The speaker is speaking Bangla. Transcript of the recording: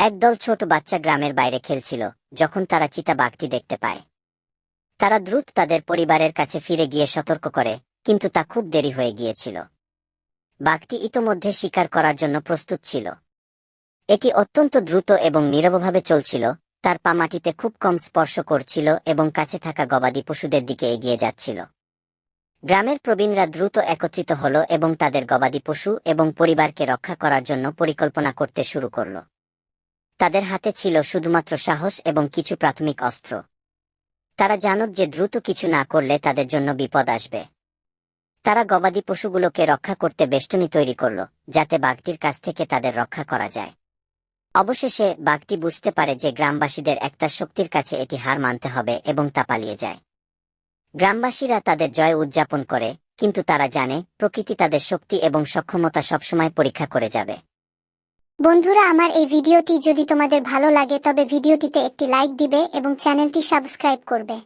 একদল ছোট বাচ্চা গ্রামের বাইরে খেলছিল যখন তারা চিতাবাঘটি দেখতে পায়। তারা দ্রুত তাদের পরিবারের কাছে ফিরে গিয়ে সতর্ক করে, কিন্তু তা খুব দেরি হয়ে গিয়েছিল। বাঘটি ইতোমধ্যে শিকার করার জন্য প্রস্তুত ছিল। এটি অত্যন্ত দ্রুত এবং নীরবভাবে চলছিল, তার পা মাটিতে খুব কম স্পর্শ করছিল এবং কাছে থাকা গবাদি পশুদের দিকে এগিয়ে যাচ্ছিল। গ্রামের প্রবীণরা দ্রুত একত্রিত হল এবং তাদের গবাদি পশু এবং পরিবারকে রক্ষা করার জন্য পরিকল্পনা করতে শুরু করল। তাদের হাতে ছিল শুধুমাত্র সাহস এবং কিছু প্রাথমিক অস্ত্র। তারা জানত যে দ্রুত কিছু না করলে তাদের জন্য বিপদ আসবে। তারা গবাদি পশুগুলোকে রক্ষা করতে বেষ্টনী তৈরি করল, যাতে বাঘটির কাছ থেকে তাদের রক্ষা করা যায়। অবশেষে বাঘটি বুঝতে পারে যে গ্রামবাসীদের একতার শক্তির কাছে এটি হার মানতে হবে এবং তা পালিয়ে যায়। গ্রামবাসীরা তাদের জয় উদযাপন করে, কিন্তু তারা জানে প্রকৃতি তাদের শক্তি এবং সক্ষমতা সবসময় পরীক্ষা করে যাবে। বন্ধুরা, আমার এই ভিডিওটি যদি তোমাদের ভালো লাগে তবে ভিডিওটিতে একটি লাইক দিবে এবং চ্যানেলটি সাবস্ক্রাইব করবে।